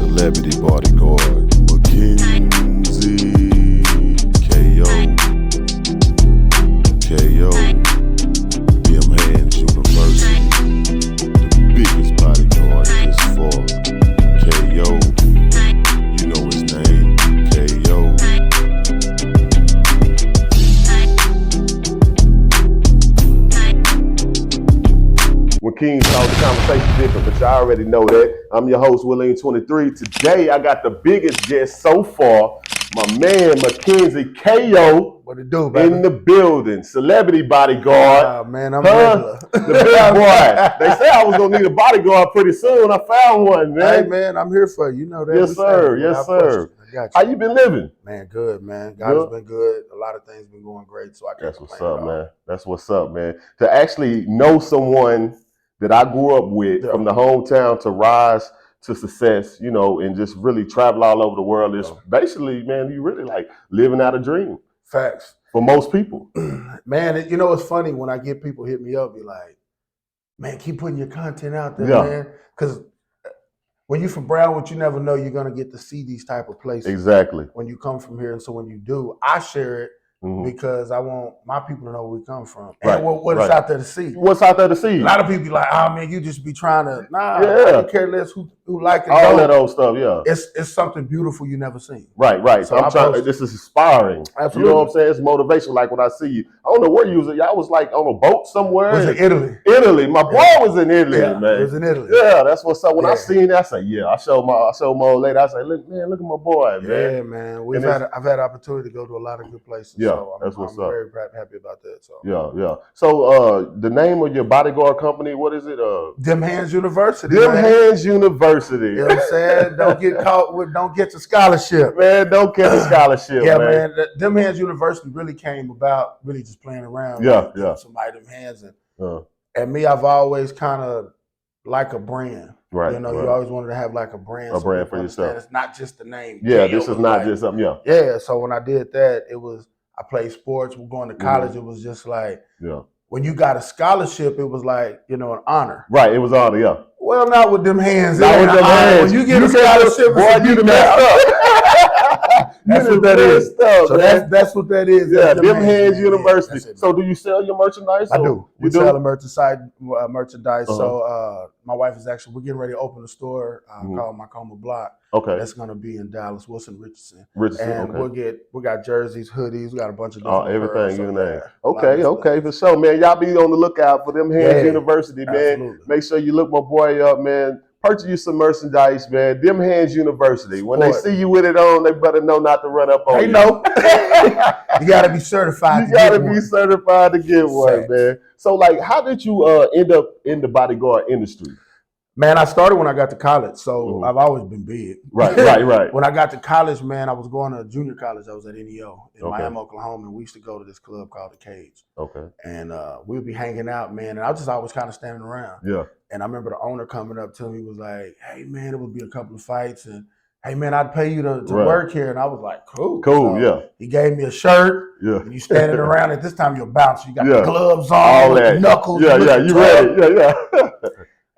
Celebrity Bodyguard, Mackenzie, KO, Dem Hands University, the biggest bodyguard this far. KO, you know his name, KO. When Kings talk, the conversation's different, but y'all already know that. I'm your host, William23. Today, I got the biggest guest so far, my man, Mackenzie KO. What it do, baby? In the building, celebrity bodyguard. Man, I'm regular. The big boy. They say I was gonna need a bodyguard pretty soon. I found one, man. Hey, man, I'm here for you. You know that. Yes, sir. Yes, sir. I got you. How you been living? Man, good, man. God has been good. A lot of things been going great, so I can't That's what's complain up, man. That's what's up, man. To actually know someone that I grew up with from the hometown to rise to success, you know, and just really travel all over the world is basically, man, you really like living out a dream. Facts. For most people. Man, you know, it's funny when I get people hit me up, be like, man, keep putting your content out there, man. Because when you're from Brownwood, you never know you're going to get to see these type of places. Exactly. When you come from here. And so when you do, I share it because I want my people to know where we come from. And what is out there to see. What's out there to see? A lot of people be like, oh, man, you just be trying to, I don't care less who like it. All that old stuff, It's something beautiful you never seen. Right. So I'm trying, this is inspiring. Absolutely. You know what I'm saying? It's motivation. Like when I see you, I don't know where you was at. Y'all was like on a boat somewhere. Was in Italy. Italy. My boy was in Italy, man. It was in Italy. Yeah, that's what's up. When I seen that, I say, I showed my old lady. I say, look at my boy, man. Yeah, man. I've had opportunity to go to a lot of good places. Yeah, so that's what's I'm up. very happy about that. So yeah. So the name of your bodyguard company, what is it? Dem Hands University. Dem Hands University. You know what I'm saying? Don't get your scholarship. Man, don't get a scholarship. Yeah, man. Dem Hands University really came about really just playing around. Yeah. Somebody them hands and me, I've always kind of like a brand. Right. You know, you always wanted to have like a brand. A brand for yourself. It's not just the name. Yeah, this is not just something. Yeah. So when I did that, I played sports. We're going to college. It was just like, when you got a scholarship, it was like, an honor. Right. It was honor. Yeah. Well, not with them hands. Not with them hands. When you get a scholarship, boy, you messed up. That's what that is. So that's what that is. Yeah, Dem Hands University. So do you sell your merchandise? I do. We sell a merchandise. So my wife we're getting ready to open a store called Macoma Block. Okay. That's gonna be in Dallas, Wilson Richardson. And we got jerseys, hoodies, we got a bunch of different everything you name. Okay, for sure, man. Y'all be on the lookout for Dem Hands University, man. Absolutely. Make sure you look my boy up, man. Purchase you some merchandise, man. Dem Hands University. When they see you with it on, they better know not to run up on you. They know. You got to be certified. You got to be certified to get one, man. So, like, how did you end up in the bodyguard industry? Man, I started when I got to college, so I've always been big. Right. When I got to college, man, I was going to junior college. I was at NEO in Miami, Oklahoma, and we used to go to this club called The Cage. Okay. And we'd be hanging out, man, and I was just always kind of standing around. Yeah. And I remember the owner coming up to me, was like, hey, man, it would be a couple of fights, and hey, man, I'd pay you to work here. And I was like, cool. So he gave me a shirt. Yeah. And you standing around. At this time, you're a bouncer. You got the gloves on, all that. The knuckles. Yeah, you ready. Yeah.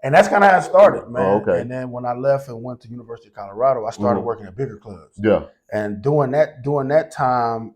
And that's kind of how it started, man. Oh, okay. And then when I left and went to University of Colorado, I started working at bigger clubs. Yeah. And during that time,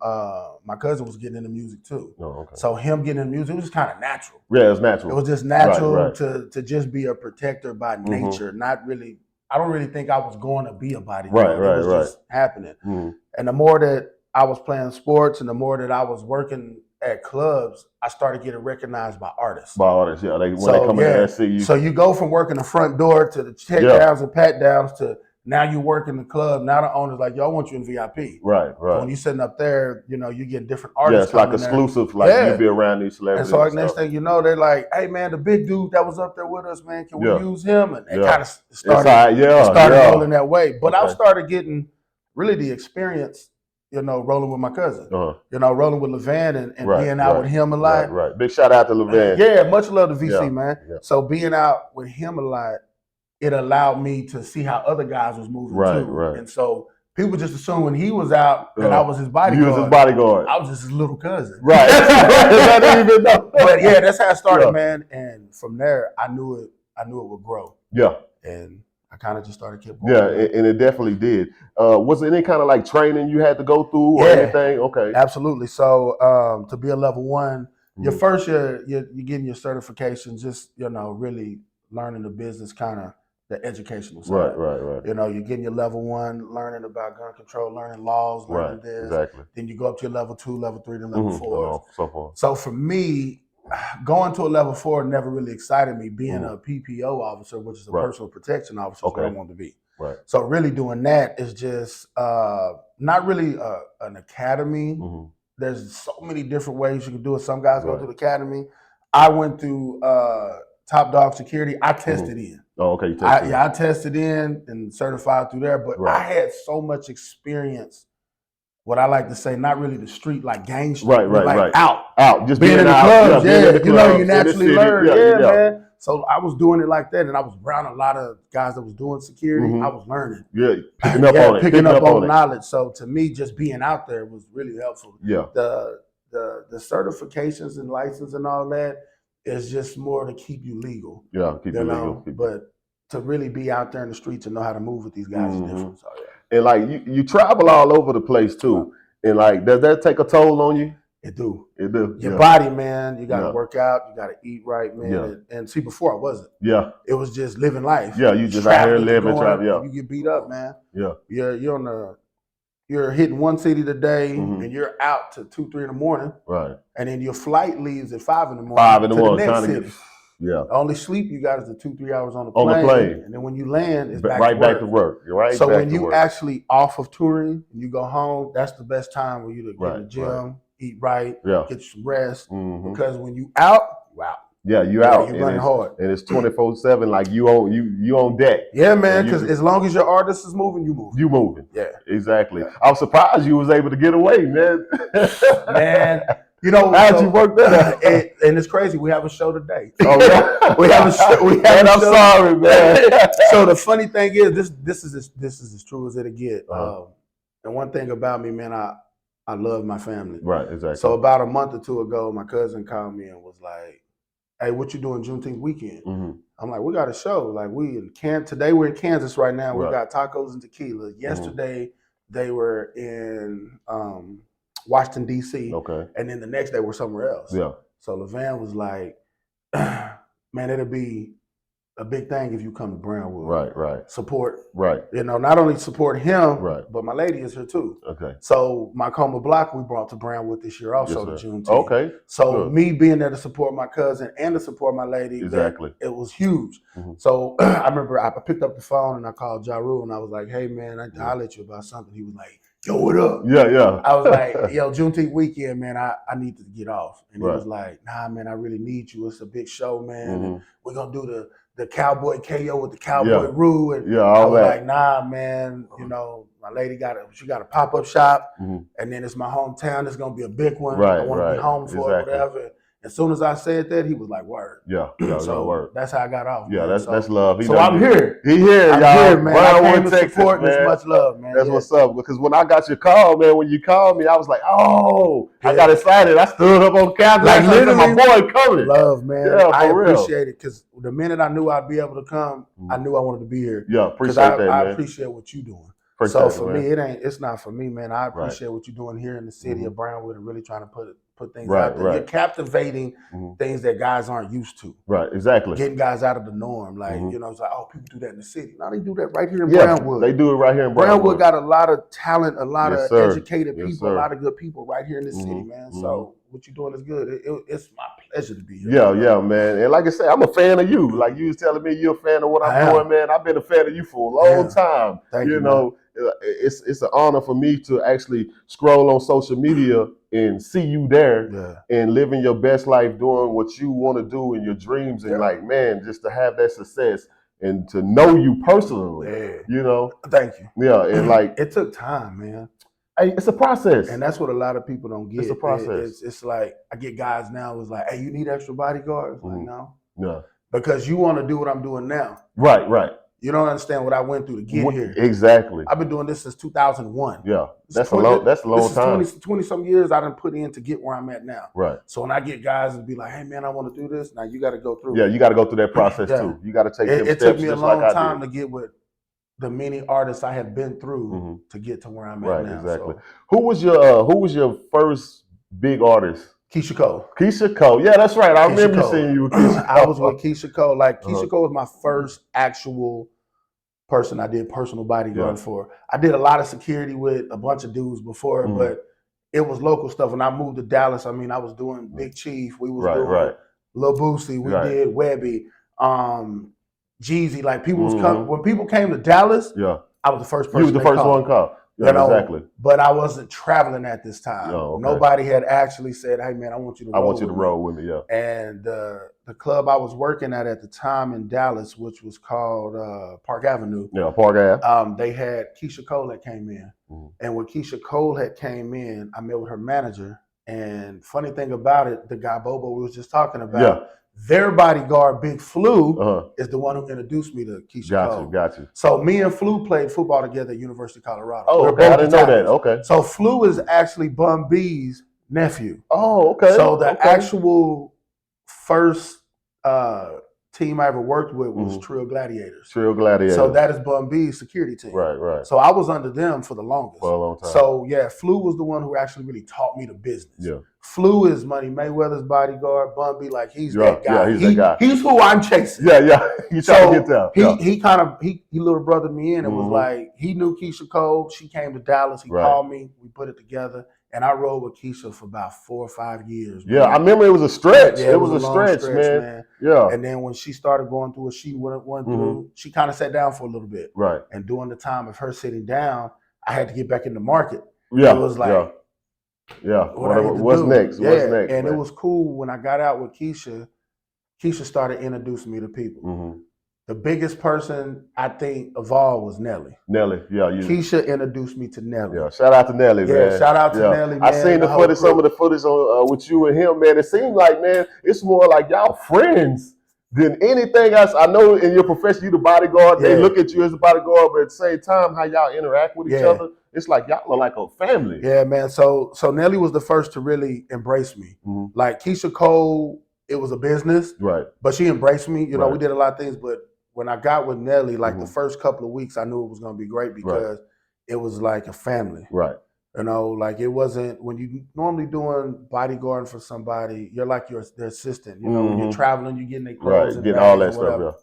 my cousin was getting into music too. Oh, okay. So him getting into music, it was just kind of natural. Yeah, it's natural. It was just natural to just be a protector by nature. Not really. I don't really think I was going to be a bodyguard. It was just happening. And the more that I was playing sports and the more that I was working at clubs, I started getting recognized by artists. When they come in there and see you. So you go from working the front door to the check downs and pat downs to now you work in the club. Now the owner's like, yo, I want you in VIP. Right. So when you're sitting up there, you get different artists. Yeah, it's like exclusive, you be around these celebrities. And so next thing you know, they're like, hey man, the big dude that was up there with us, man, can we use him? And it kind of started rolling that way. But I started getting really the experience, rolling with my cousin, rolling with Levan and being out with him a lot. Right. Big shout out to Levan. Yeah, much love to VC, man. Yeah. So being out with him a lot, it allowed me to see how other guys was moving too. Right. And so people just assumed when he was out that I was his bodyguard. You was his bodyguard. I was just his little cousin. Right. I didn't even know. But yeah, that's how it started, man. And from there, I knew it would grow. Yeah. And I kind of just started kept going. Yeah, and it definitely did. Was there any kind of like training you had to go through or anything? Okay. Absolutely. So to be a level 1, your first year, you're getting your certification, just, really learning the business, kind of the educational side. Right. You're getting your level 1, learning about gun control, learning laws, learning this. Exactly. Then you go up to your level 2, level 3, then level 4. So forth. So for me, going to a level 4 never really excited me. Being a PPO officer, which is a personal protection officer, is what I wanted to be. Right. So really doing that is just not really an academy. There's so many different ways you can do it. Some guys go to the academy. I went through Top Dog Security. I tested in. Oh, okay. You tested I tested in and certified through there. But I had so much experience. What I like to say, not really the street, like gang street, right. Out, just being in the clubs. You naturally learn. Man. So I was doing it like that, and I was around a lot of guys that was doing security. I was learning. Picking up on knowledge. So to me, just being out there was really helpful. Yeah. The certifications and license and all that is just more to keep you legal. Yeah, keep you legal. But to really be out there in the streets and know how to move with these guys is different. So, And like you travel all over the place too. And like, does that take a toll on you? It do. Your body, man, you got to work out, you got to eat right, man. And see, before I wasn't. It was just living life. You just out here living, travel. You get beat up, man. You're you're hitting one city today, and you're out to 2, 3 in the morning. Right. And then your flight leaves at 5 in the morning. 5 in the morning, trying to get. The only sleep you got is the 2-3 hours on the plane. And then when you land, it's back to work. You're right. So when you actually off of touring and you go home, that's the best time for you to get in the gym, eat right, get you some rest. Because when you out, you out. Yeah, you out. You're running hard. And it's 24/7, like you on deck. Yeah, man, because as long as your artist is moving, you moving. You moving. Yeah. Exactly. I was surprised you was able to get away, man. Man. How'd you work that? And it's crazy. We have a show today. Oh, yeah. we have a show. I'm sorry, man. So the funny thing is, this is as true as it'll get. And one thing about me, man, I love my family. Right, exactly. So about a month or 2 ago, my cousin called me and was like, "Hey, what you doing Juneteenth weekend?" I'm like, "We got a show. Like today we're in Kansas right now. We got tacos and tequila. Yesterday they were in Washington, D.C. Okay. And then the next day we're somewhere else." Yeah. So LeVan was like, "Man, it'll be a big thing if you come to Brownwood. Right. Support. Right. Not only support him, but my lady is here too. Okay. So my Coma Block we brought to Brownwood this year also to Juneteenth. Okay. So me being there to support my cousin and to support my lady, it was huge. So I remember I picked up the phone and I called Ja Rule and I was like, "Hey man, I'll let you about something." He was like, "Yo, what up?" Yeah. I was like, "Yo, Juneteenth weekend, man, I need to get off." And he was like, "Nah, man, I really need you. It's a big show, man. And we're gonna do the cowboy KO with the cowboy Rue." And I was like, "Nah, man, my lady she got a pop-up shop, and then it's my hometown. It's gonna be a big one. I want to be home for it, whatever." As soon as I said that, he was like, "Word." Yeah. So word. That's how I got off. Yeah, man. that's love. So I'm here. He here, I'm y'all. here, man. Brownwood, Texas, support man. This much love, man. That's what's up. Because when I got your call, man, when you called me, I was like, "Oh!" I got excited. I stood up on the couch. Like literally, my boy coming. Love, man. Yeah, I for real. appreciate it because the minute I knew I'd be able to come, I knew I wanted to be here. Yeah, appreciate that, man. I appreciate what you're doing. So for me, it's not for me, man. I appreciate what you're doing here in the city of Brownwood and really trying to put things out there. You're captivating things that guys aren't used to. Right, exactly. Getting guys out of the norm. Like, it's like, oh, people do that in the city. No, they do that right here in Brownwood. They do it right here in Brownwood got a lot of talent, a lot of educated people, a lot of good people right here in the city, man. So what you're doing is good. It's my pleasure to be here. Yeah, man. And like I said, I'm a fan of you. Like you was telling me you're a fan of what I'm doing, man. I've been a fan of you for a long time. Thank you, man. It's an honor for me to actually scroll on social media and see you there and living your best life, doing what you want to do in your dreams. And like, man, just to have that success and to know you personally, Thank you. Yeah, and like it took time, man. It's a process. And that's what a lot of people don't get. It's a process. It's like I get guys now who's like, "Hey, you need extra bodyguards?" Like, no. Yeah. Because you want to do what I'm doing now. Right. You don't understand what I went through to get here. Exactly. I've been doing this since 2001. Yeah. That's a long time. 20 some years I done put in to get where I'm at now. Right. So when I get guys and be like, "Hey man, I want to do this," now you got to go through. Yeah, you got to go through that process too. You got to take them steps. It took me a long time to get what the many artists I have been through to get to where I'm at now. Exactly. So. Who was your first big artist? Keisha Cole. Keisha Cole. Yeah, that's right. I remember seeing you with Keisha Cole. I was with Keisha Cole. Like Keisha Cole was my first actual person I did personal bodyguard for. I did a lot of security with a bunch of dudes before, but it was local stuff. When I moved to Dallas, I mean, I was doing Big Chief. We was doing Lil Boosie. We did Webby, Jeezy. Like people was coming. When people came to Dallas, I was the first person. You was the first one called. Yeah, exactly. But I wasn't traveling at this time. Nobody had actually said, "Hey, man, I want you to roll with me." Yeah. And the club I was working at the time in Dallas, which was called Park Avenue. Yeah, Park Ave. They had Keisha Cole that came in, and when Keisha Cole had came in, I met with her manager. And funny thing about it, the guy Bobo we was just talking about. Their bodyguard, Big Flu, is the one who introduced me to Keisha Cole. Got you. So me and Flu played football together at University of Colorado. Oh, okay. I didn't know that. Okay. So Flu is actually Bun B's nephew. Oh, okay. So the actual first team I ever worked with was Trill Gladiators. Trill Gladiators. So that is Bun B's security team. Right. So I was under them for the longest. For a long time. So yeah, Flu was the one who actually really taught me the business. Yeah. Flu is Money Mayweather's bodyguard. Bun B, like he's that guy. Yeah, he's that guy. He's who I'm chasing. Yeah. You trying to get there. He little brothered me in and was like, he knew Keisha Cole. She came to Dallas. He called me. We put it together. And I rode with Keisha for about 4 or 5 years. Yeah, man. I remember it was a stretch. Yeah, it was a stretch, man. Yeah. And then when she started going through what she went through, she kind of sat down for a little bit. Right. And during the time of her sitting down, I had to get back in the market. Yeah. It was like, what's next? Yeah. What's next? And man? it was cool when I got out with Keisha. Keisha started introducing me to people. The biggest person I think of all was Nelly. Nelly, Keisha introduced me to Nelly. Yeah, shout out to Nelly, man. Yeah, shout out to Nelly, man. I seen the footage, some of the footage on with you and him, man. It seemed like, man, it's more like y'all friends than anything else. I know in your profession, you the bodyguard. They look at you as a bodyguard, but at the same time, how y'all interact with each other, it's like y'all are like a family. Yeah, man. So Nelly was the first to really embrace me. Like Keisha Cole, it was a business, but she embraced me. You know, we did a lot of things, but when I got with Nelly, like the first couple of weeks, I knew it was going to be great because it was like a family. Right. You know, like it wasn't, when you normally doing bodyguarding for somebody, you're like their assistant. You know, when you're traveling, you're getting their clothes and getting all that stuff,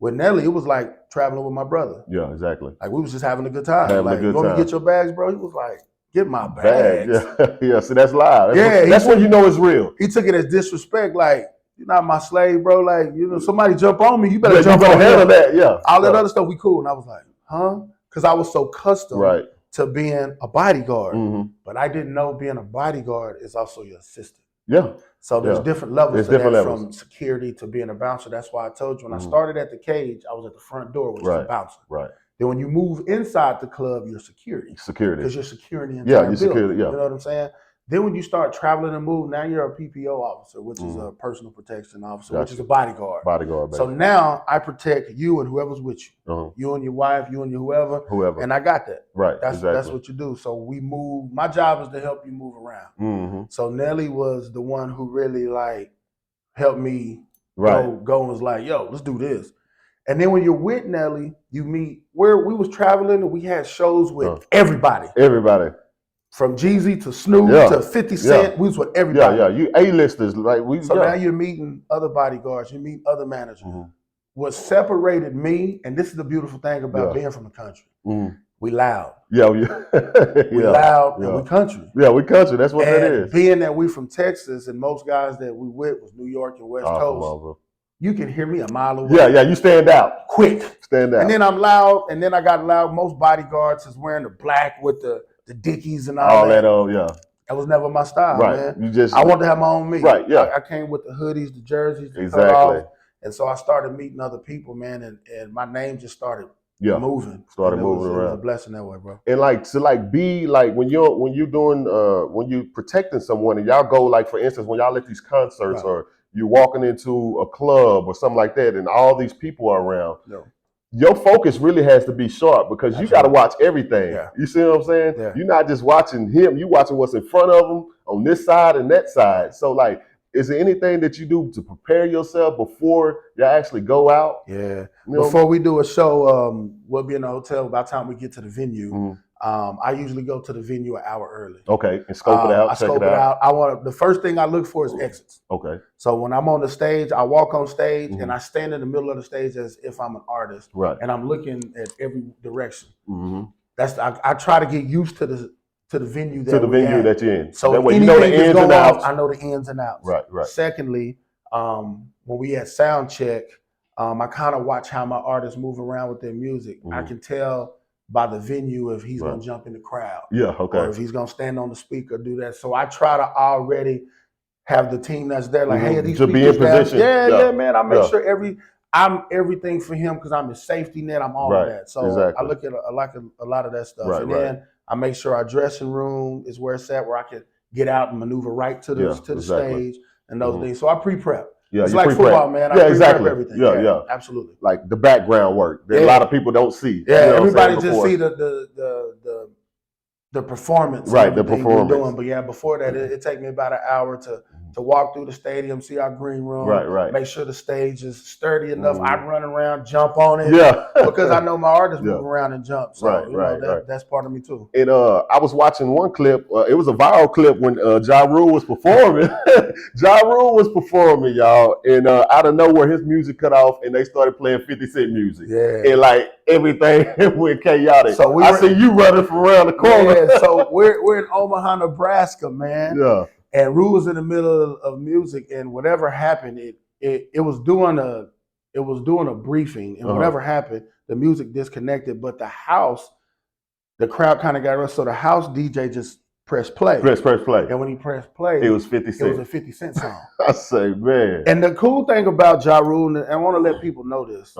With Nelly, it was like traveling with my brother. Yeah, exactly. Like we was just having a good time. You want me to get your bags, bro? He was like, get my bags. Yeah, see, that's live. That's when you know it's real. He took it as disrespect, like, you're not my slave, bro. Like, you know, somebody jump on me, you better jump on handle that. All that other stuff, we cool. And I was like, huh? Because I was so accustomed to being a bodyguard. But I didn't know being a bodyguard is also your assistant. Yeah. So there's different levels to that, from security to being a bouncer. That's why I told you when I started at the cage, I was at the front door, which is a bouncer. Right. Then when you move inside the club, you're security. Because you're securing the entire building. Security, You know what I'm saying? Then when you start traveling and move, now you're a PPO officer, which is a personal protection officer, which is a bodyguard. Baby. So now I protect you and whoever's with you. You and your wife, you and your whoever. And I got that. Right. That's what you do. So we move. My job is to help you move around. So Nelly was the one who really like helped me go and was like, yo, let's do this. And then when you're with Nelly, you meet where we was traveling and we had shows with everybody. From Jeezy to Snoop to 50 Cent, we was with everybody. You A-listers. Like now you're meeting other bodyguards, you meet other managers. What separated me, and this is the beautiful thing about being from the country, we loud. We loud and we country. Yeah, we country. That's what that is. Being that we from Texas and most guys that we with was New York and West Coast, you can hear me a mile away. Yeah, you stand out. Quick. Stand out. And then I'm loud, and then I got loud. Most bodyguards is wearing the black with the Dickies and all that. That was never my style, man. I wanted to have my own me. Right, yeah. I came with the hoodies, the jerseys, the cutoffs. And so I started meeting other people, man, and my name just started moving. Started moving around. It was a blessing that way, bro. And like to be like when you're doing when you protecting someone and y'all go, like, for instance, when y'all at these concerts or you're walking into a club or something like that and all these people are around. Your focus really has to be sharp because you got to watch everything. You see what I'm saying? You're not just watching him, you watching what's in front of him on this side and that side. So like, is there anything that you do to prepare yourself before you actually go out? Yeah. Before we do a show, we'll be in the hotel. By the time we get to the venue, I usually go to the venue an hour early. Okay, and scope it out. I scope it out. The first thing I look for is exits. Okay. So when I'm on the stage, I walk on stage and I stand in the middle of the stage as if I'm an artist, and I'm looking at every direction. I try to get used to the venue that you're in. So that way you know the ins and outs. I know the ins and outs. Right. Secondly, when we had sound check, I kind of watch how my artists move around with their music. I can tell by the venue if he's gonna jump in the crowd. Yeah, okay. Or if he's gonna stand on the speaker, do that. So I try to already have the team that's there, like, hey, these to be in position. Yeah, man. I make sure I'm everything for him because I'm his safety net. I'm all of that. So I look at a lot of that stuff, and then I make sure our dressing room is where it's at, where I can get out and maneuver right to the stage and those things. So I pre-prep. Yeah, it's like football, man. I pre-prep everything. Yeah, absolutely. Like the background work that a lot of people don't see. Yeah, everybody just see the performance. Right, the performance. We're doing. But yeah, before that, it take me about an hour to walk through the stadium, see our green room, make sure the stage is sturdy enough. I run around, jump on it, because I know my artists move around and jump. So that's part of me too. And I was watching one clip. It was a viral clip when Ja Rule was performing. Ja Rule was performing, y'all, and out of nowhere, his music cut off, and they started playing 50 Cent music. Yeah, and like everything went chaotic. So I see you running from around the corner. Yeah, so we're in Omaha, Nebraska, man. Yeah. And Rue was in the middle of music, and whatever happened, it was doing a briefing, and whatever happened, the music disconnected. But the crowd kind of got rushed, so the house DJ just pressed play. Press play. And when he pressed play, it was 50 Cent. It was a 50 Cent song. I say, man. And the cool thing about Ja Rule, and I want to let people know this,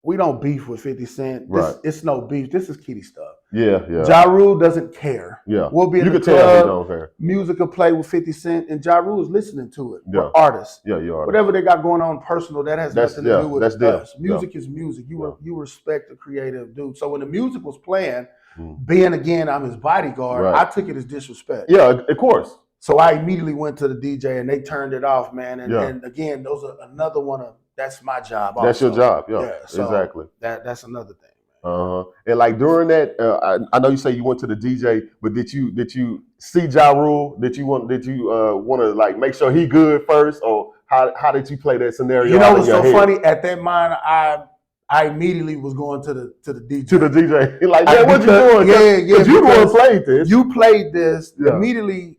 we don't beef with 50 Cent. It's no beef. This is kiddie stuff. Yeah. Ja Rule doesn't care. Yeah. We'll be in the club, music will play with 50 Cent, and Ja Rule is listening to it. We're artists. Yeah, you are. Whatever they got going on personal, that has nothing to do with us. Music is music. You respect the creative dude. So when the music was playing, being again, I'm his bodyguard, I took it as disrespect. Yeah, of course. So I immediately went to the DJ and they turned it off, man. And again, those are another one of that's my job. Also. That's your job. Yeah, so exactly. That's another thing. And like during that, I know you say you went to the DJ, but did you see Ja Rule? Did you want to like make sure he good first, or how did you play that scenario? You know what's so funny? At that moment, I immediately was going to the DJ. To the DJ, like, man, what you doing? Yeah. You the one played this. You played this immediately.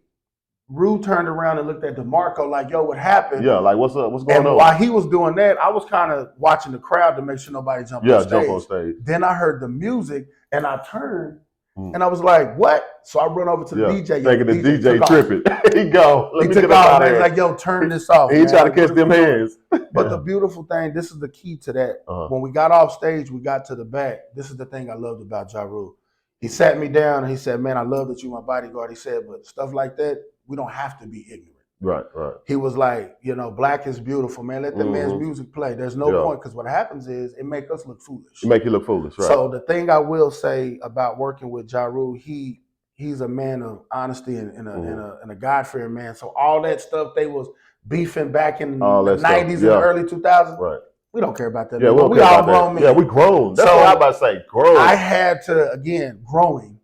Rue turned around and looked at DeMarco like, yo, what happened? Yeah, like, what's up? What's going on? While he was doing that, I was kind of watching the crowd to make sure nobody jumped on stage. Then I heard the music, and I turned, and I was like, what? So I run over to the DJ. Thinking the DJ tripping. He go. He took off, and he's like, yo, turn this off. He tried to catch them hands. But the beautiful thing, this is the key to that. When we got off stage, we got to the back. This is the thing I loved about Ja Rule. He sat me down, and he said, man, I love that you're my bodyguard. He said, but stuff like that, we don't have to be ignorant. Right. He was like, black is beautiful, man. Let that man's music play. There's no point, because what happens is it make us look foolish. It make you look foolish, right? So the thing I will say about working with Ja Rule, he's a man of honesty and a God-fearing man. So all that stuff they was beefing back in the 90s and the early 2000s, right. We don't care about that. Yeah, we all grown men. Yeah, we grown. That's what I was about to say. Grown. I had to, again, growing.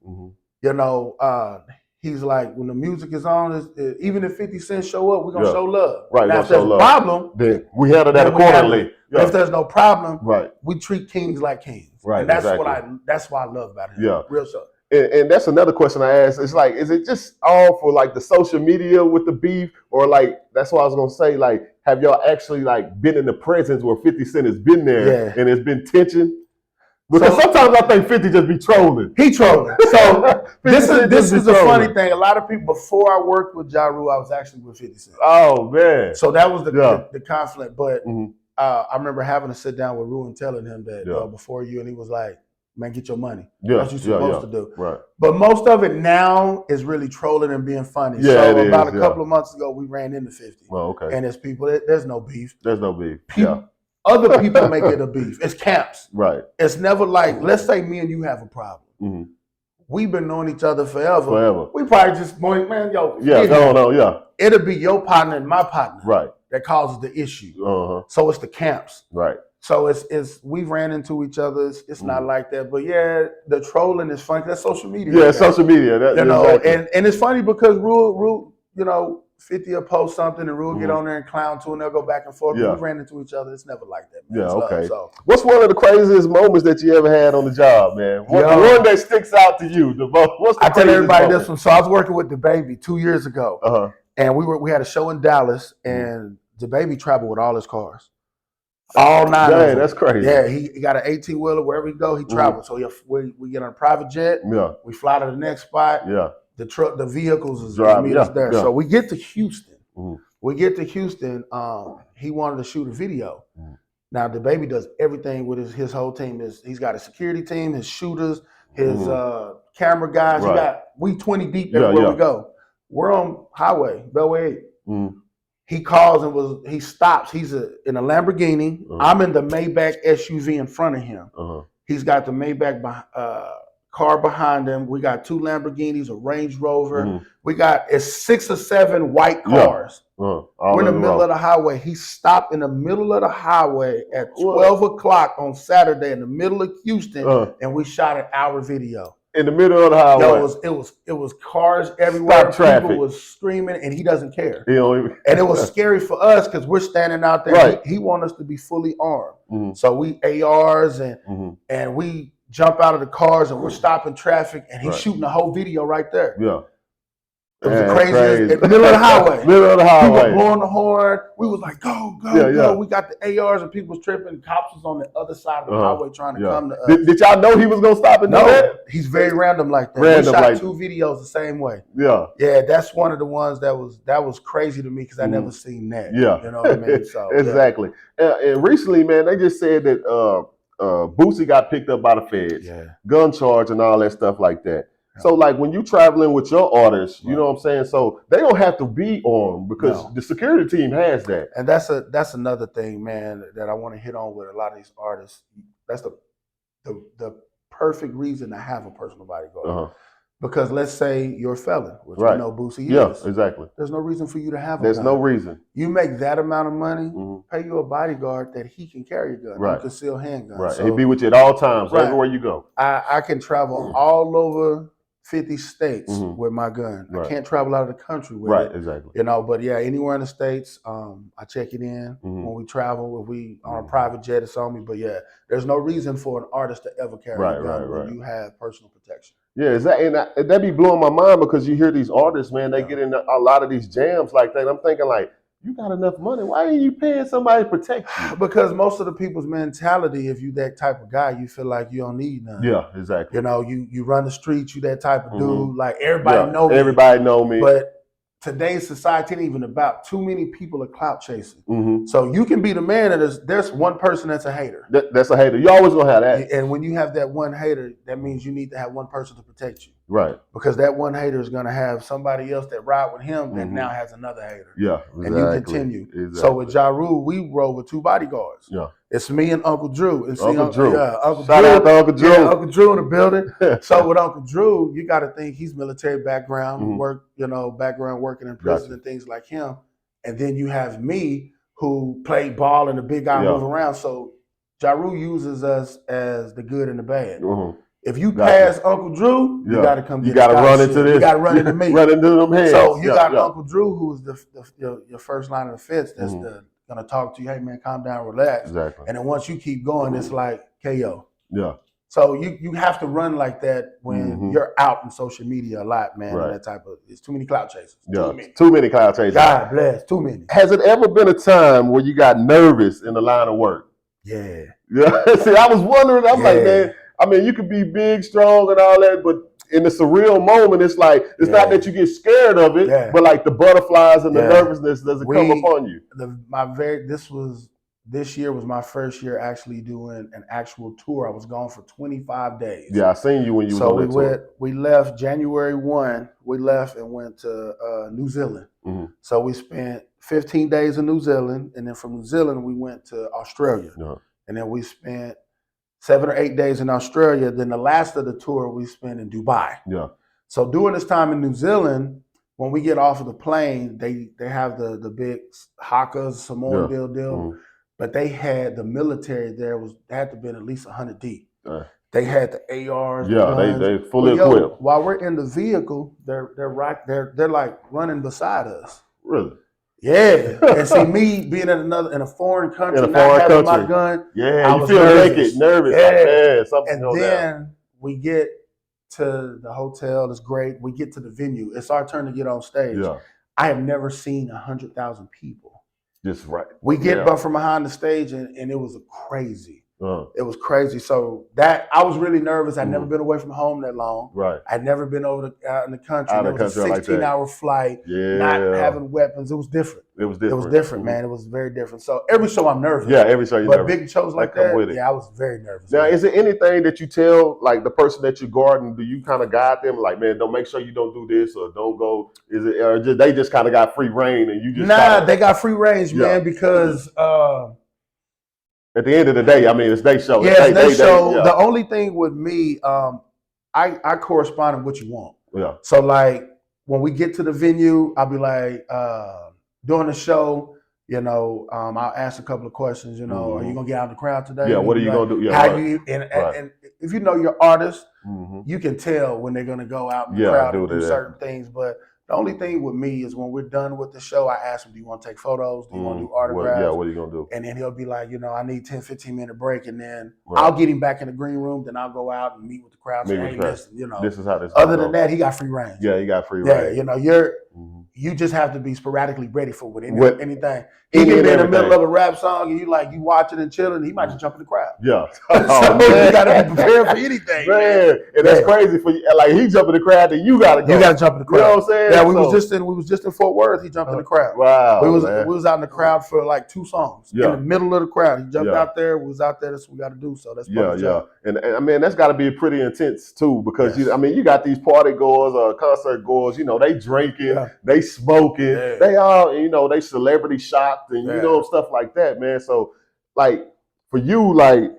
He's like, when the music is on, even if 50 Cent show up, we're going to show love. Right, now, if there's a problem, then we handle that accordingly. If there's no problem, right, we treat kings like kings. Right, and that's that's what I love about him. Yeah. Real stuff. And that's another question I asked. It's like, is it just all for like the social media with the beef, or like, that's what I was gonna say, like, have y'all actually like been in the presence where 50 Cent has been there and there's been tension? Because sometimes I think 50 just be trolling. He trolling. So this is a funny thing. A lot of people, before I worked with Ja Rule, I was actually with 50 Cent. Oh man. So that was the conflict. But I remember having to sit down with Rue and telling him that before you, and he was like, man, get your money. That's what you're supposed to do. Right. But most of it now is really trolling and being funny. Yeah, so about a couple of months ago, we ran into 50. Well, okay. And there's people, there's no beef. There's no beef. Other people make it a beef. It's camps. Right. It's never like, let's say me and you have a problem. we've been knowing each other forever. Forever. We probably just, man, yo. Yeah, go on, yeah. It'll be your partner and my partner. Right. That causes the issue. So it's the camps. Right. So it's we've ran into each other. It's not like that. But yeah, the trolling is funny. That's social media. Yeah, social media. That, exactly. and it's funny because Rule, 50 will post something and Rule get on there and clown too, and they'll go back and forth. Yeah. We ran into each other. It's never like that, man. Yeah, it's okay. Love, so. What's one of the craziest moments that you ever had on the job, man? One that sticks out to you. I tell everybody this one. So I was working with DaBaby 2 years ago. And we had a show in Dallas, and DaBaby traveled with all his cars. All 9 of them. That's crazy. Yeah, he got an 18-wheeler. Wherever he go, he travels. So we get on a private jet. Yeah. We fly to the next spot. Yeah. The vehicles is meet us there. Yeah. So we get to Houston. We get to Houston. He wanted to shoot a video. Now DaBaby does everything with his whole team. He's got a security team, his shooters, his camera guys. Right. We 20 deep everywhere we go. We're on highway, Beltway 8. He calls and he stops. He's in a Lamborghini. I'm in the Maybach SUV in front of him. He's got the Maybach car behind him. We got 2 Lamborghinis, a Range Rover. It's 6 or 7 white cars. We're in the middle of the highway. He stopped in the middle of the highway at 12 o'clock on Saturday in the middle of Houston, and we shot an hour video. In the middle of the highway. Yo, it was cars everywhere. People was screaming, and he doesn't care. And it was scary for us because we're standing out there. Right. He wants us to be fully armed. So we ARs and we jump out of the cars and we're stopping traffic, and he's shooting the whole video right there. Yeah. It was the craziest. In the middle of the highway. People blowing the horn. We was like, go. We got the ARs and people was tripping. Cops was on the other side of the highway trying to come to us. Did y'all know he was going to stop and do that? He's very random like that. We shot 2 videos the same way. Yeah. Yeah, that's one of the ones that was crazy to me because I never seen that. Yeah. You know what I mean? So, exactly. And recently, man, they just said that Boosie got picked up by the feds. Yeah. Gun charge and all that stuff like that. So like when you traveling with your artists, you know what I'm saying? So they don't have to be armed because the security team has that. And that's another thing, man, that I want to hit on with a lot of these artists. That's the perfect reason to have a personal bodyguard. Because let's say you're a felon, which we know Boosie is. Yeah, exactly. There's no reason for you to have a gun. There's no reason. You make that amount of money, pay you a bodyguard that he can carry a gun. Right. You can conceal handguns. Right. So, he'll be with you at all times, everywhere you go. I can travel all over 50 states with my gun. Right. I can't travel out of the country with it. Right, exactly. But yeah, anywhere in the States, I check it in when we travel. If we on a private jet, it's on me. But yeah, there's no reason for an artist to ever carry a gun when you have personal protection. Yeah, and that be blowing my mind because you hear these artists, man, they get in a lot of these jams like that. I'm thinking like, you got enough money. Why ain't you paying somebody to protect you? Because most of the people's mentality, if you that type of guy, you feel like you don't need none. Yeah, exactly. You run the streets, you that type of dude. Like everybody know me. Everybody know me. But today's society ain't even about too many people are clout chasing. So you can be the man that there's one person that's a hater. That's a hater. You always gonna have that. And when you have that one hater, that means you need to have one person to protect you. Right. Because that one hater is gonna have somebody else that ride with him that now has another hater. Yeah. Exactly. And you continue. Exactly. So with Ja Rule, we roll with 2 bodyguards. Yeah. It's me and Uncle Drew. And Uncle Drew. Yeah, Uncle Shout Drew. Out to Uncle Drew. Yeah, Uncle Drew in the building. So with Uncle Drew, you got to think he's military background, background working in prison and things like him. And then you have me who played ball and the big guy move around. So Ja Rule uses us as the good and the bad. If you pass Uncle Drew, you got to come get. You got to run into this. You got to run into me. Run into them hands. So you got Uncle Drew, who's your first line of defense. That's gonna talk to you. Hey man, calm down, relax. Exactly. And then once you keep going, it's like KO. Yeah. So you have to run like that when you're out in social media a lot, man. Right. And that type of it's too many clout chasers. Yeah. Too many clout chasers. God bless. Too many. Has it ever been a time where you got nervous in the line of work? Yeah. Yeah. See, I was wondering. I'm like, man. I mean, you could be big, strong, and all that, but in the surreal moment, it's like it's not that you get scared of it, but like the butterflies and the nervousness doesn't come upon you. This year was my first year actually doing an actual tour. I was gone for 25 days. Yeah, I seen you when you was on that tour. We left January 1. We left and went to New Zealand. So we spent 15 days in New Zealand, and then from New Zealand we went to Australia, and then we spent 7 or 8 days in Australia. Then the last of the tour we spent in Dubai. Yeah. So during this time in New Zealand, when we get off of the plane, they have the big hakas, Samoan deal. Mm-hmm. But they had the military there they had to be at least 100 deep. They had the ARs. Yeah, they fully equipped. While we're in the vehicle, they're like running beside us. Really? Yeah. And see me being in a foreign country, not having my gun. Yeah, you feel nervous. Yeah. Like, something and then we get to the hotel. It's great. We get to the venue. It's our turn to get on stage. Yeah. I have never seen 100,000 people. Just right. We get from behind the stage, and it was crazy. It was crazy. So that I was really nervous. I'd never been away from home that long. Right. I'd never been out in the country. Out it of the was country a 16-hour flight. Yeah. Not having weapons. It was different. It was different, man. It was very different. So every show I'm nervous. Yeah, every show you're nervous. But big shows like that, yeah, I was very nervous. Now, is there anything that you tell, like, the person that you're guarding, do you kind of guide them, like, man, don't make sure you don't do this or don't go, they just kind of got free reign and you just they got free range, man, because at the end of the day, I mean, it's their show. Yeah, it's their show. The only thing with me, I correspond with what you want. Yeah. So, like, when we get to the venue, I'll be like, during the show, I'll ask a couple of questions, are you going to get out of the crowd today? Yeah, what are you going to do? Yeah, and if you know your artist, you can tell when they're going to go out in the crowd and do certain things. But the only thing with me is when we're done with the show, I ask him, do you want to take photos? Do you want to do autographs? What are you going to do? And then he'll be like, I need 10, 15-minute break. And then I'll get him back in the green room. Then I'll go out and meet with the crowd. Say, hey, listen, this is how this other than that, he got free range. Yeah, he got free range. Yeah, you just have to be sporadically ready for anything. He can be in the middle of a rap song and you watching and chilling. He might just jump in the crowd. Yeah. So you got to be prepared for anything. Man, and that's crazy for you. Like, he jump in the crowd and you got to go. You got to jump in the crowd. You know what I'm saying? Yeah, we was just in Fort Worth. He jumped in the crowd. Wow. We was out in the crowd for like 2 songs. In the middle of the crowd. He jumped out there. We was out there. That's what we got to do. So that's job. And I mean, that's got to be pretty intense too, because you got these party goers or concert goers. They drinking, they smoking, they all they celebrity shocked and stuff like that, man. So like for you, like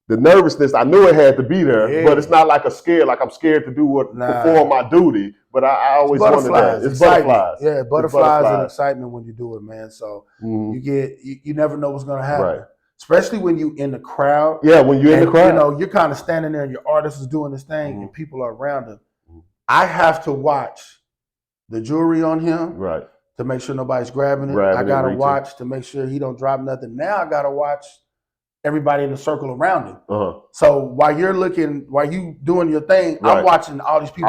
the nervousness, I knew it had to be there, but it's not like a scare. Like I'm scared to perform my duty, but I always wanted that. It's butterflies. Yeah, butterflies and excitement when you do it, man. So you never know what's gonna happen. Right. Especially when you in the crowd. Yeah, when you're in the crowd. You're kind of standing there and your artist is doing this thing and people are around him. I have to watch the jewelry on him. Right. To make sure nobody's grabbing it. I gotta watch to make sure he don't drop nothing. Now I gotta watch everybody in the circle around him. So while you doing your thing, I'm watching all these people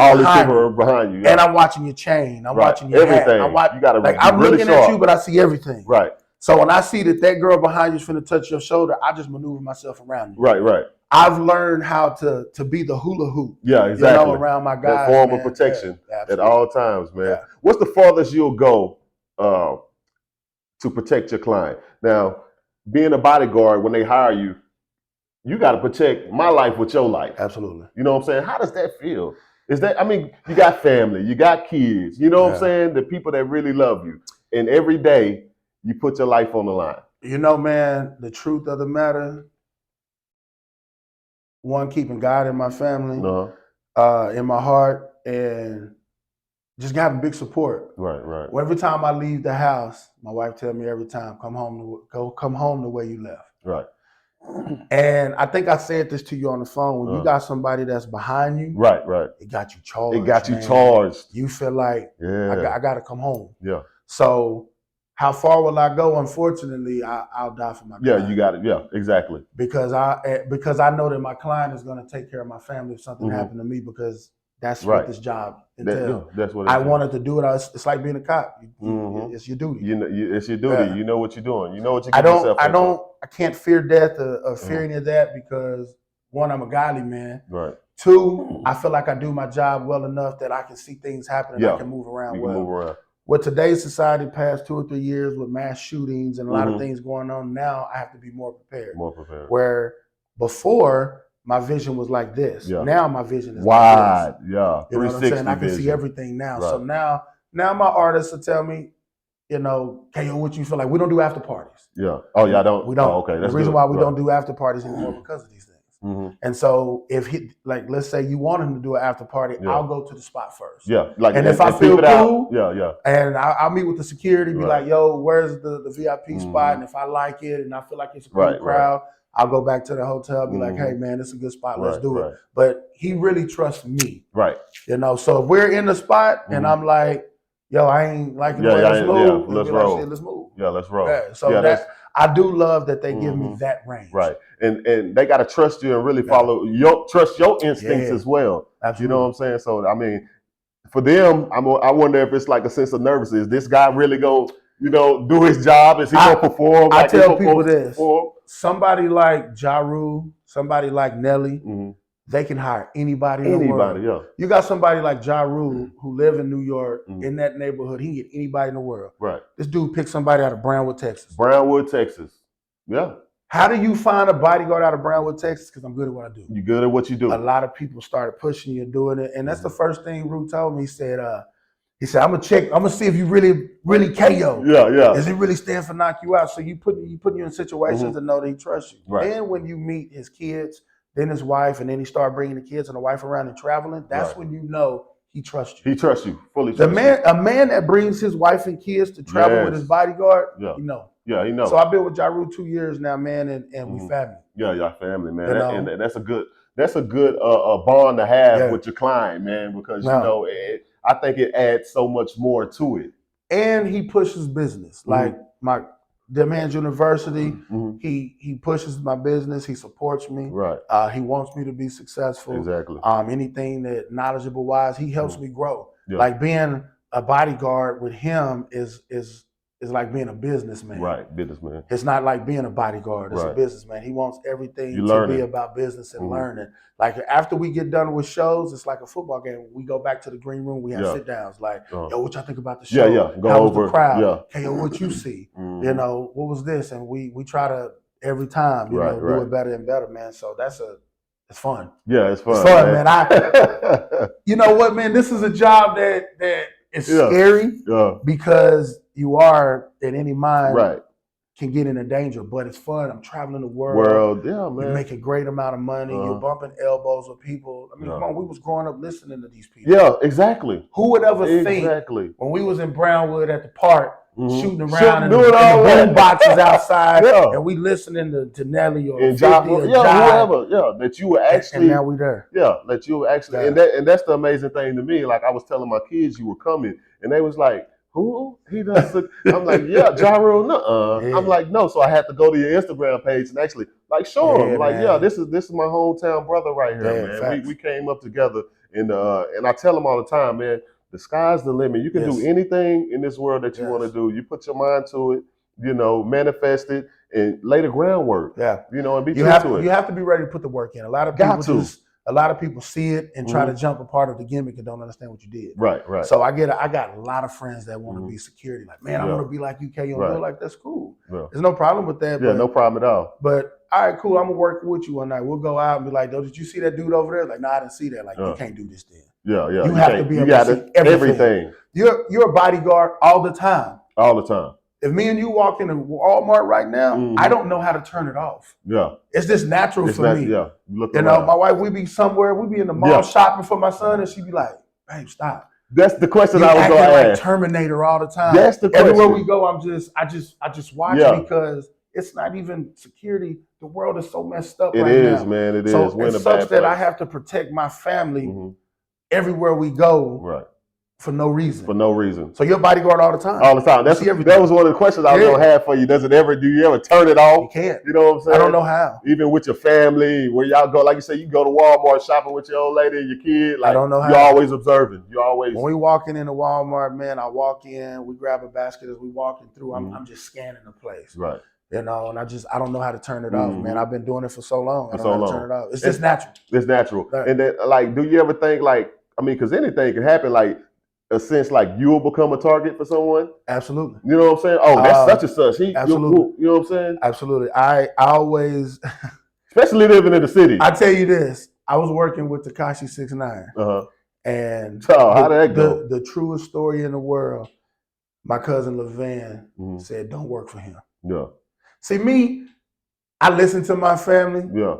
behind you. And I'm watching your chain. I'm watching your everything. Hat. You gotta I'm really looking sharp. at you, but I see everything. Right. So when I see that girl behind you is finna touch your shoulder, I just maneuver myself around you. Right. I've learned how to be the hula hoop. Yeah, exactly. Around my guys. That form of protection at all times, man. Yeah. What's the farthest you'll go to protect your client? Now, being a bodyguard, when they hire you, you got to protect my life with your life. Absolutely. You know what I'm saying? How does that feel? You got family, you got kids, you know what I'm saying? The people that really love you. And every day, you put your life on the line. Man, the truth of the matter, one, keeping God in my family, in my heart, and just having big support. Right. Well, every time I leave the house, my wife tells me every time, come home the way you left. Right. And I think I said this to you on the phone. When you got somebody that's behind you, right, it got you charged. You feel like I got to come home. Yeah. So how far will I go? Unfortunately, I'll die for my client. Yeah, you got it. Yeah, exactly. Because I know that my client is going to take care of my family if something happened to me, because that's what this job entails. That's what I wanted to do it. It's like being a cop. It's your duty. It's your duty. Yeah. You know what you're doing. You know what you get yourself into. I can't fear death or fear any of that, because one, I'm a godly man. Right. Two, I feel like I do my job well enough that I can see things happen and I can move around well. Move around. With today's society, past 2 or 3 years with mass shootings and a lot of things going on, now I have to be more prepared. Where before, my vision was like this. Yeah. Now my vision is wide. Like this. Yeah. You know what I'm saying? I can see everything now. Right. So now my artists will tell me, KO, what you feel like? We don't do after parties. Yeah. Oh, yeah, I don't. We don't. Oh, okay. That's the reason why we don't do after parties anymore because of these things. And so if he, like, let's say you want him to do an after party, I'll go to the spot first. Yeah, like, and if I feel cool, yeah, and I'll meet with the security, be like, yo, where's the VIP spot? And if I like it and I feel like it's a cool crowd, I'll go back to the hotel, be like, hey man, it's a good spot, let's do it. But he really trusts me. Right. You know, so if we're in the spot and I'm like, yo, I ain't liking the way let's move. Let's roll. Like, let's move. Yeah, let's roll. Yeah, so that I do love that they give me that range. Right. And they gotta trust you and really follow trust your instincts as well. Absolutely. You know what I'm saying? So I mean, for them, I wonder if it's like a sense of nervousness. Is this guy really go, do his job? Is he gonna perform? I tell people this. Somebody like Ja Rule, somebody like Nelly, they can hire anybody in the world. Yeah. You got somebody like Ja Rule who live in New York, in that neighborhood, he can get anybody in the world. Right. This dude picked somebody out of Brownwood, Texas. Brownwood, Texas. Yeah. How do you find a bodyguard out of Brownwood, Texas? Because I'm good at what I do. You're good at what you do. A lot of people started pushing you and doing it. And that's the first thing Rue told me. He said, I'm gonna check, I'm gonna see if you really KO. Yeah. Does he really stand for knock you out? So you put you in situations to know that he trusts you. Right. Then when you meet his kids, then his wife, and then he started bringing the kids and the wife around and traveling, that's when you know he trusts you. He trusts you, fully trusts A man that brings his wife and kids to travel with his bodyguard, you know. Yeah, he knows. So I've been with Ja Rule 2 years now, man, and we family. Yeah, y'all family, man. And that's a good bond to have with your client, man, because I think it adds so much more to it. And he pushes business. Like my Dem Hands University, he pushes my business, he supports me. Right. He wants me to be successful. Exactly. Anything that knowledgeable wise, he helps me grow. Yeah. Like being a bodyguard with him is like being a businessman. Right, businessman. It's not like being a bodyguard. It's a businessman. He wants everything to be about business and learning. Like after we get done with shows, it's like a football game. We go back to the green room. We have sit downs. Like, yo, what y'all think about the show? Go How over. was the crowd? Hey, yo, what you see? You know, what was this? And we try to every time, do it better and better, man. So it's fun. Yeah, it's fun. It's fun, man. You know what, man? This is a job that is scary because you are at any mind can get into danger, but it's fun. I'm traveling the world. Yeah, man. You make a great amount of money. You're bumping elbows with people. I mean, come on, we was growing up listening to these people. Yeah, exactly. Who would ever think when we was in Brownwood at the park shooting around and the boom boxes outside and we listening to Nelly or 50 or whoever, that you were actually. And now we there. Yeah, that you were actually, and that's the amazing thing to me. Like I was telling my kids you were coming, and they was like, who? He does. I'm like, yeah, Ja Rule, nuh-uh. I'm like, no. So I had to go to your Instagram page and actually like show him, like, this is my hometown brother right here, man. We came up together, and I tell him all the time, man, the sky's the limit. You can do anything in this world that you want to do. You put your mind to it, manifest it, and lay the groundwork. Yeah, and be true to it. You have to be ready to put the work in. A lot of people see it and try to jump a part of the gimmick and don't understand what you did. Right. So I got a lot of friends that want to be security. Like, man, I want to be like you, KO. Like, that's cool. Yeah. There's no problem with that. Yeah, no problem at all. But all right, cool. I'm gonna work with you one night. We'll go out and be like, did you see that dude over there? Like, no, I didn't see that. Like, you can't do this then. Yeah. You have to be able to see everything. You're a bodyguard all the time. All the time. If me and you walk into Walmart right now, I don't know how to turn it off. Yeah. It's just natural for me. Yeah. My wife, we be somewhere, we be in the mall shopping for my son, and she be like, babe, stop. That's the question I was going to ask. Like Terminator all the time. That's the question. Everywhere we go, I just watch because it's not even security. The world is so messed up right now. It is, man. It is. So it sucks that I have to protect my family everywhere we go. Right. For no reason. So you're a bodyguard all the time. All the time. That was one of the questions I was going to have for you. Do you ever turn it off? You can't. You know what I'm saying? I don't know how. Even with your family, where y'all go, like you say, you go to Walmart shopping with your old lady and your kid. Like, I don't know how. You're always observing. When we walking into Walmart, man, I walk in, we grab a basket as we walking through. I'm just scanning the place. Right. And I don't know how to turn it off, man. I've been doing it for so long. I don't know how to turn it off. It's just natural. It's natural. Right. And then, like, do you ever think, like, because anything can happen, like, a sense like you will become a target for someone? Absolutely. You know what I'm saying? Oh, that's such and such. Absolutely. You know what I'm saying? Absolutely. I always, especially living in the city. I tell you this, I was working with Tekashi 6ix9ine. And how did that go? The truest story in the world, my cousin LeVan said, don't work for him. Yeah. See, me, I listen to my family. Yeah.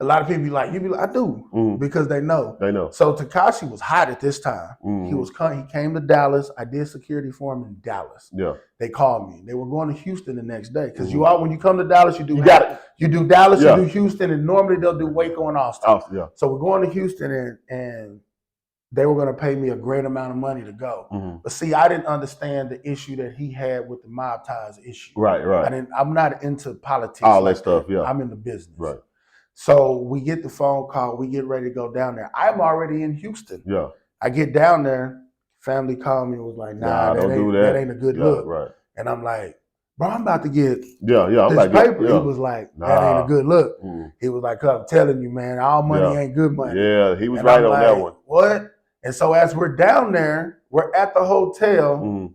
a lot of people be like, I do, because they know. They know. So Tekashi was hot at this time. He came to Dallas. I did security for him in Dallas. Yeah. They called me. They were going to Houston the next day because when you come to Dallas, you do Dallas, you do Houston, and normally they'll do Waco and Austin. Yeah. So we're going to Houston, and they were going to pay me a great amount of money to go. But see, I didn't understand the issue that he had with the mob ties issue. Right. I'm not into politics. All that stuff. Yeah. I'm in the business. Right. So we get the phone call. We get ready to go down there. I'm already in Houston. Yeah. I get down there. Family called me and was like, nah, that ain't a good look. Right. And I'm like, bro, I'm about to get I'm this paper. He was like, that ain't a good look. He was like, I'm telling you, man, all money ain't good money. Yeah, he was right on that one. What? And so as we're down there, we're at the hotel.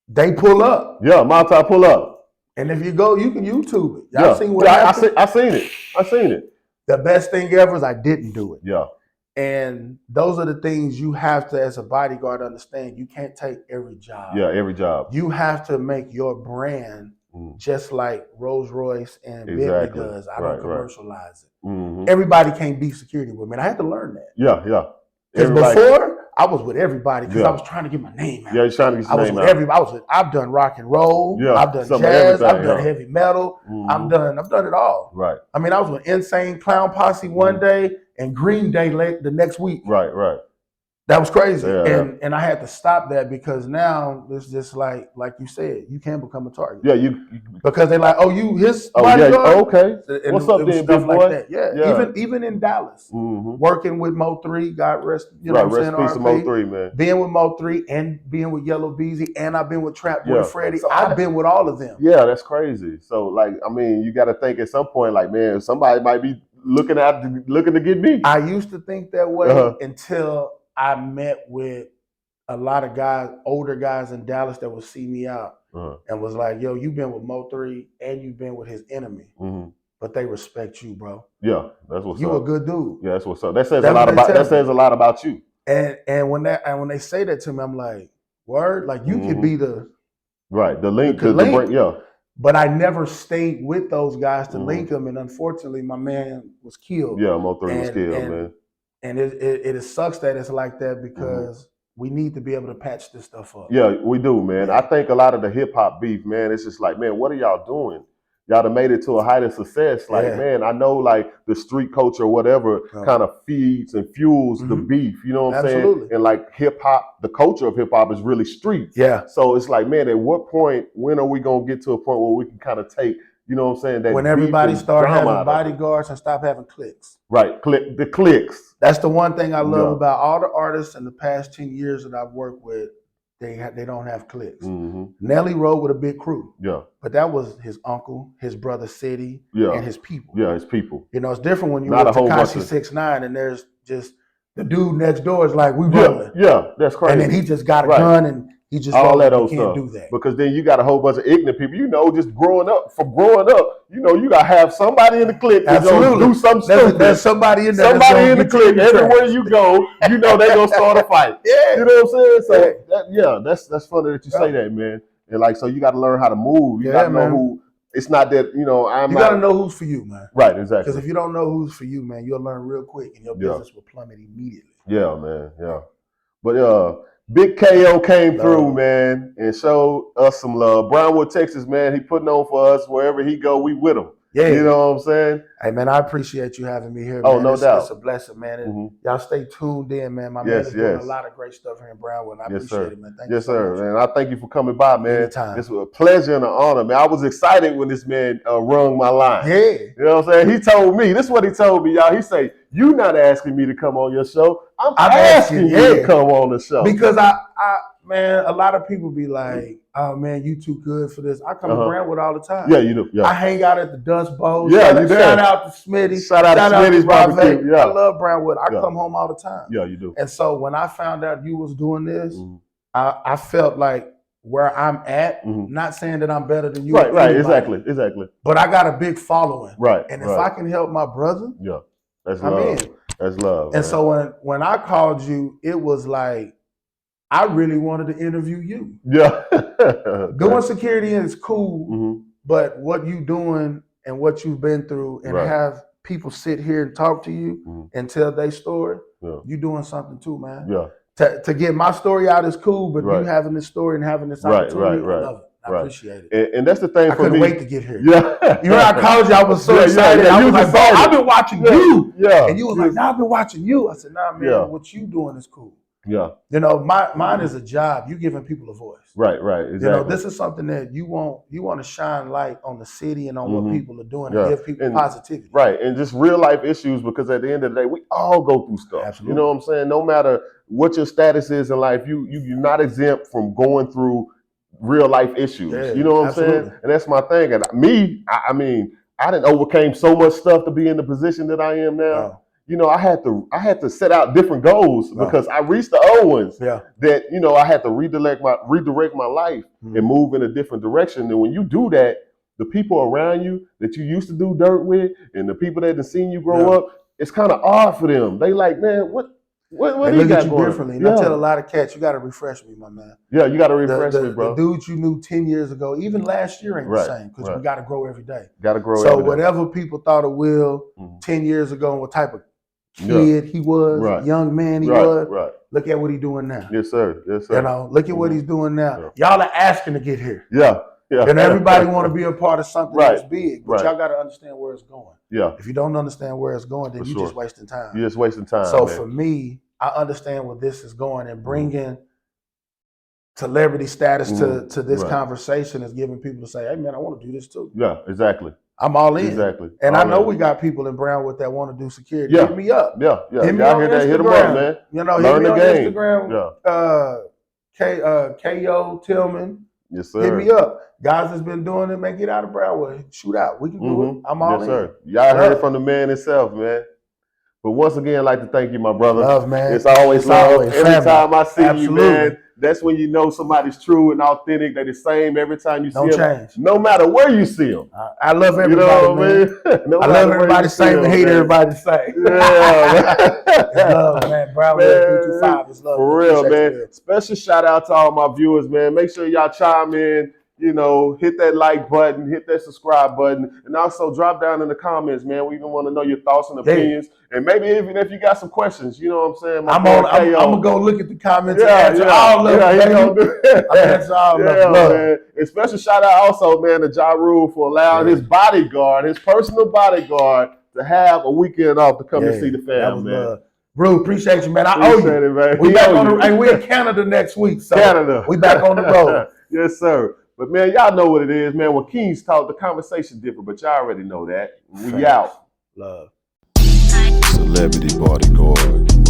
They pull up. Yeah, Monty pull up. And if you go, you can YouTube it. Y'all seen what happened? I seen it. The best thing ever is I didn't do it. Yeah. And those are the things you have to, as a bodyguard, understand. You can't take every job. Yeah, every job. You have to make your brand just like Rolls Royce and Bentley does. I don't commercialize it. Everybody can't be security with me. And I had to learn that. Yeah. Because before, I was with everybody because I was trying to get my name out. Yeah, you're trying to get your name out. I've done rock and roll. Yeah, I've done jazz. I've done heavy metal. I've done it all. Right. I mean, I was with Insane Clown Posse one day and Green Day the next week. Right. That was crazy. Yeah, and I had to stop that because now it's just like you said, you can become a target. Yeah, you because they're like, his bodyguard? Okay. And what's up then, big boy? Like that. Yeah. Even in Dallas, working with Mo3, God rest, you know what I'm saying? Rest peace to Mo3, man. Being with Mo3 and being with Yellow Beezy, and I've been with Trap Boy Freddy. So I've been with all of them. Yeah, that's crazy. So like, I mean, you got to think at some point, like, man, somebody might be looking to get me. I used to think that way until I met with a lot of older guys in Dallas that would see me out and was like, yo, you've been with Mo3 and you've been with his enemy, but they respect you, bro. Yeah, that's what's up. You a good dude. Yeah, that's what's up. That says a lot about you. And when they say that to me, I'm like, word, like you could be the link. But I never stayed with those guys to link them, and unfortunately, my man was killed. Yeah, Mo3 was killed, man. And it sucks that it's like that because we need to be able to patch this stuff up. Yeah, we do, man. I think a lot of the hip hop beef, man, it's just like, man, what are y'all doing? Y'all have made it to a height of success. Like, man, I know like the street culture or whatever kind of feeds and fuels the beef. You know what I'm saying? And like hip hop, the culture of hip hop is really street. Yeah. So it's like, man, at what point, when are we going to get to a point where we can kind of take, you know what I'm saying? That when everybody start having bodyguards and stop having cliques. Right, the cliques. That's the one thing I love about all the artists in the past 10 years that I've worked with. They don't have cliques. Nelly rode with a big crew. Yeah. But that was his uncle, his brother City, and his people. Yeah, his people. You know, it's different when you're with Tekashi 6ix9ine and there's just the dude next door is like, we rolling. Yeah, that's crazy. And then he just got a gun and he just all that old can't stuff. Do that. Because then you got a whole bunch of ignorant people, you know, just growing up, you know, you got to have somebody in the clique that's going to do something stupid. There's somebody in there. Somebody in the clique. Everywhere you go, you know they going to start a fight. Yeah. You know what I'm saying? So, that's funny that you say that, man. And like, so you got to learn how to move. You got to know who. It's not that, you know, you got to know who's for you, man. Right, exactly. Because if you don't know who's for you, man, you'll learn real quick and your business will plummet immediately. Yeah, man. Yeah. But Big KO came through, man, and showed us some love. Brownwood, Texas, man, he putting on for us. Wherever he go, we with him. Yeah. You know what I'm saying? Hey, man, I appreciate you having me here, man. Oh, no doubt. It's a blessing, man. And y'all stay tuned in, man. My man is doing a lot of great stuff here in Brownwood. I appreciate it, man. Thank you so much. And I thank you for coming by, man. Anytime. It's a pleasure and an honor, man. I was excited when this man rung my line. Yeah. You know what I'm saying? He told me, this is what he told me, y'all. He say, you not asking me to come on your show. I'm asking you to come on the show. Because man, a lot of people be like, oh, man, you too good for this. I come to Brownwood all the time. Yeah, you do. Yeah. I hang out at the Dust Bowl. Yeah, shout out to Smitty. Shout out to Smitty's barbecue. I love Brownwood. I come home all the time. Yeah, you do. And so when I found out you was doing this, I felt like where I'm at, not saying that I'm better than you. Right, exactly. But I got a big following. Right. And if I can help my brother, that's love. That's love. And so when I called you, it was like, I really wanted to interview you. Yeah. Doing security is cool, but what you doing and what you've been through and have people sit here and talk to you and tell their story, you doing something too, man. Yeah. To get my story out is cool, but you having this story and having this opportunity, I love it. I appreciate it. And that's the thing for me. I couldn't wait to get here. Yeah. You know, I called you, I was so excited. I was like, bro, I've been watching you. Yeah. And you was like, nah, I've been watching you. I said, nah, man, what you doing is cool. Yeah. You know, mine is a job. You giving people a voice. Right, exactly. You know, this is something that you want to shine light on the city and on what people are doing and give people positivity. Right, and just real life issues, because at the end of the day, we all go through stuff. Absolutely. You know what I'm saying? No matter what your status is in life, you're not exempt from going through real life issues. Yeah, you know what I'm saying? And that's my thing. And me, I mean, I done overcame so much stuff to be in the position that I am now. Wow. You know, I had to set out different goals because I reached the old ones that, you know, I had to redirect my life and move in a different direction. And when you do that, the people around you that you used to do dirt with and the people that have seen you grow up, it's kind of odd for them. They like, man, what they you look got at you going? differently. And I tell a lot of cats, you got to refresh me, my man. Yeah, you got to refresh me, bro. The dudes you knew 10 years ago, even last year ain't the same, because we got to grow every day. Got to grow so every day. Whatever people thought of Will 10 years ago and what type of kid he was, young man he was, look at what he's doing now. Yes, sir. Yes, sir. You know, look at what he's doing now. Y'all are asking to get here. Yeah. And everybody want to be a part of something that's big, but y'all got to understand where it's going. Yeah. If you don't understand where it's going, then you're just wasting time. You're just wasting time. So for me, I understand where this is going, and bringing celebrity status to this conversation is giving people to say, hey, man, I want to do this too. Yeah, exactly. I'm all in. Exactly. And I know we got people in Brownwood that want to do security. Yeah. Hit me up. Yeah. Hit me on Instagram. Hit them up, man. You know, learn hit me the on game. Instagram. KO Tillman. Yes, sir. Hit me up. Guys that's been doing it, man, get out of Brownwood. Shoot out. We can do it. I'm all in. Yes, sir. Y'all heard it from the man himself, man. But once again, I'd like to thank you, my brother. Love, man. It's always love. Every time I see you, man, That's when you know somebody's true and authentic. They're the same every time you see them. Don't change. No matter where you see them. I love everybody, you know what man. I mean? I love everybody the same and hate everybody the same. Yeah, it's love, man. Brownwood 325 is love. For real, man. Special shout out to all my viewers, man. Make sure y'all chime in. You know, hit that like button, hit that subscribe button, and also drop down in the comments, man. We even want to know your thoughts and opinions, and maybe even if you got some questions, you know what I'm saying? I'm gonna go look at the comments and answer all of them. Answer all of them, man. And special shout out also, man, to Ja Rule for allowing his bodyguard, his personal bodyguard, to have a weekend off to come and see the fam, man. Bro, appreciate you, man. I owe you. It, man. We back on the, we're in Canada next week, so we back on the road. Yes, sir. But, man, y'all know what it is, man. When Kings talk, the conversation different, but y'all already know that. We out. Love. Celebrity Bodyguard.